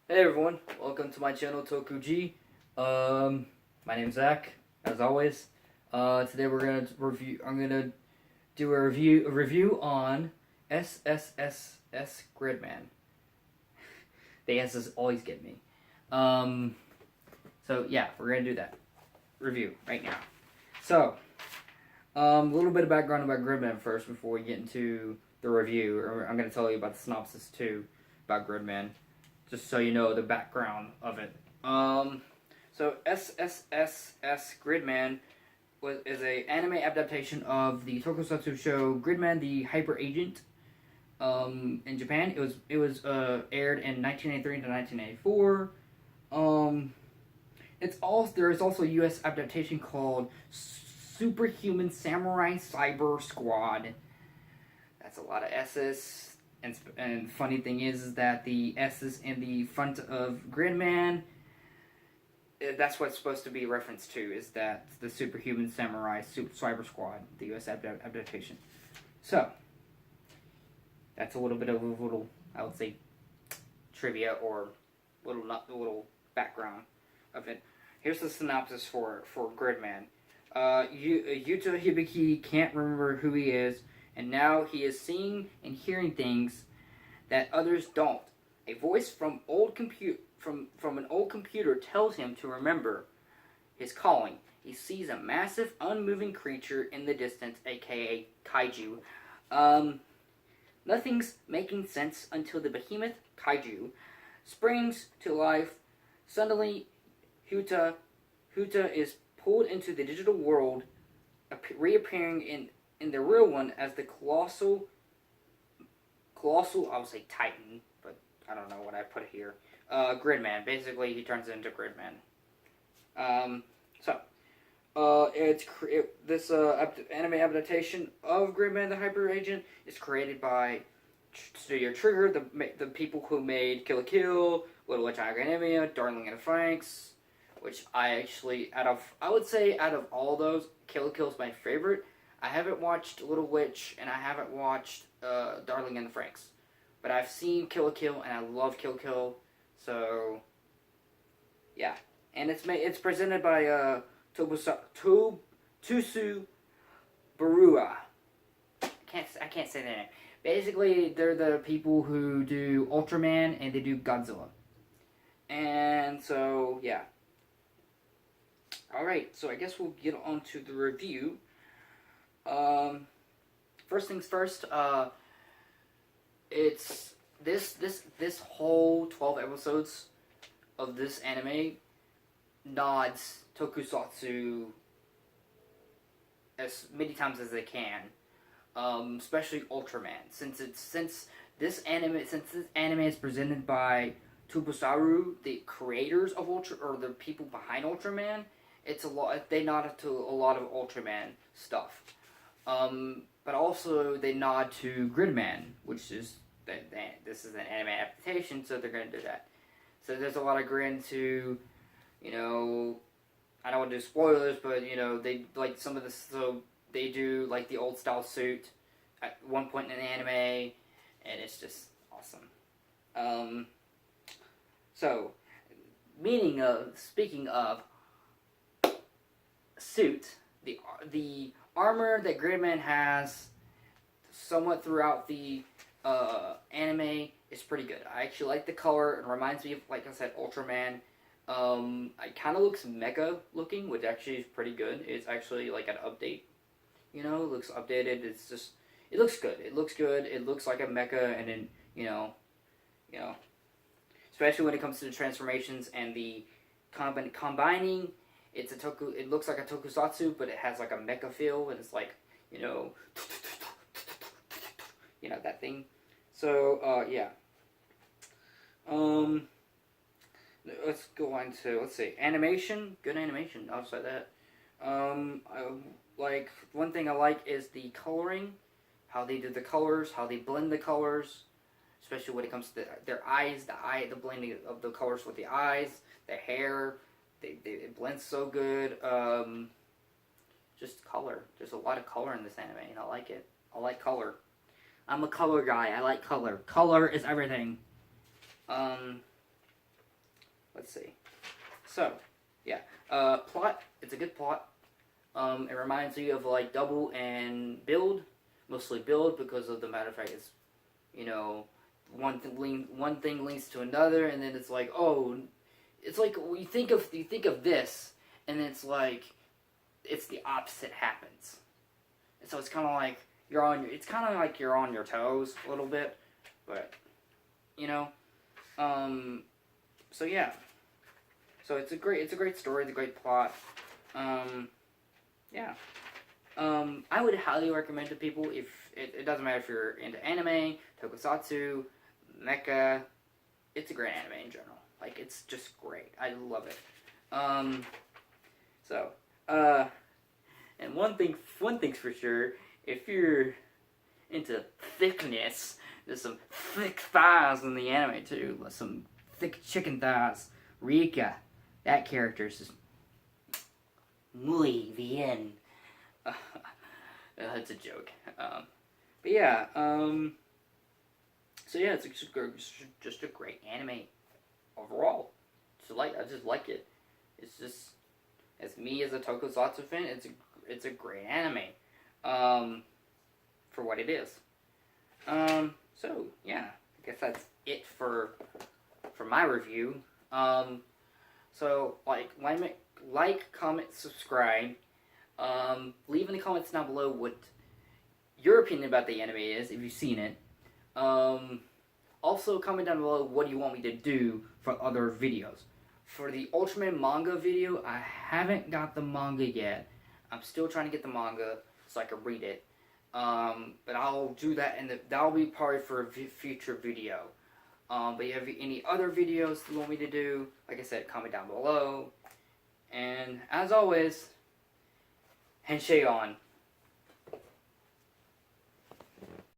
Hey everyone, welcome to my channel Tokuji. My name's Zach, as always. Today we're gonna review. I'm gonna do a review on SSSS Gridman. The S's always get me. So yeah, we're gonna do that review right now. So, a little bit of background about Gridman first before we get into the review. Or I'm gonna tell you about the synopsis too about Gridman, just so you know the background of it. So SSSS Gridman is a anime adaptation of the tokusatsu show Gridman, the Hyper Agent. In Japan, it was aired in 1983 to 1984. There is also a U.S. adaptation called Superhuman Samurai Cyber Squad. That's a lot of S's. And funny thing is that the S's in the front of Gridman, that's what's supposed to be referenced to, is that the Superhuman Samurai Cyber Squad, the U.S. adaptation. So, that's a little bit of I would say, trivia or little background of it. Here's the synopsis for Gridman. Yuta Hibiki can't remember who he is, and now he is seeing and hearing things that others don't. A voice from an old computer tells him to remember his calling. He sees a massive, unmoving creature in the distance, aka kaiju. Nothing's making sense until the behemoth kaiju springs to life. Suddenly, Huta is pulled into the digital world, reappearing in the real one as the colossal, I would say Titan, but I don't know what I put here. Gridman. Basically, he turns into Gridman. This anime adaptation of Gridman, the Hyper Agent, is created by Studio Trigger, the people who made Kill la Kill, Little Witch Academia, Darling in the Franxx, which I would say out of all those, Kill la Kill is my favorite. I haven't watched Little Witch, and I haven't watched Darling in the Franxx. But I've seen Kill la Kill, and I love Kill la Kill. So, yeah. And it's presented by Tusu Barua. I can't say that name. Basically, they're the people who do Ultraman, and they do Godzilla. And so, yeah. Alright, so I guess we'll get on to the review. First things first, it's this whole 12 episodes of this anime nods tokusatsu as many times as they can, especially Ultraman, since this anime is presented by Tubusaru, the creators of or the people behind Ultraman. It's a lot. They nod to a lot of Ultraman stuff. But also they nod to Gridman, which is this is an anime adaptation, so they're gonna do that. So there's a lot of grin to, I don't want to do spoilers, but they like some of this. So they do like the old style suit at one point in the anime, and it's just awesome. So, speaking of suit, the armor that Gridman has somewhat throughout the anime is pretty good. I actually like the color. It reminds me of, like I said, Ultraman. It kind of looks mecha looking, which actually is pretty good. It's actually like an update. It looks updated. It looks good. It looks good. It looks like a mecha, and then, especially when it comes to the transformations and the combining. It looks like a tokusatsu, but it has like a mecha feel, and it's like, that thing. So, yeah. Let's go on to, let's see, animation. Good animation, I'll say that. One thing I like is the coloring, how they do the colors, how they blend the colors, especially when it comes to their eyes, the blending of the colors with the eyes, the hair. It blends so good. Just color. There's a lot of color in this anime, and I like it. I like color. I'm a color guy. I like color. Color is everything. let's see. So, yeah. Plot, it's a good plot. It reminds me of like Double and Build. Mostly Build because of the matter of fact it's, you know, one thing links to another, and then it's like, oh, it's like you think of this, and it's like it's the opposite happens. And so it's kind of like you're on your toes a little bit, but you know, so yeah, so it's a great story, it's a great plot, yeah. I would highly recommend to people if it doesn't matter if you're into anime, tokusatsu, mecha. It's a great anime in general. Like, it's just great. I love it. And one thing's for sure, if you're into thickness, there's some thick thighs in the anime too. Some thick chicken thighs. Rika, that character is just muy bien. That's a joke. But yeah, so yeah, it's just a great anime overall. I just like it. It's just, as me as a tokusatsu fan, it's a great anime, for what it is. So yeah, I guess that's it for my review. So like, comment, subscribe. Leave in the comments down below what your opinion about the anime is, if you've seen it. Also, comment down below what you want me to do for other videos. For the Ultraman manga video, I haven't got the manga yet. I'm still trying to get the manga so I can read it. But I'll do that, and that'll be probably for a future video. But if you have any other videos you want me to do, like I said, comment down below. And as always, Hensei on.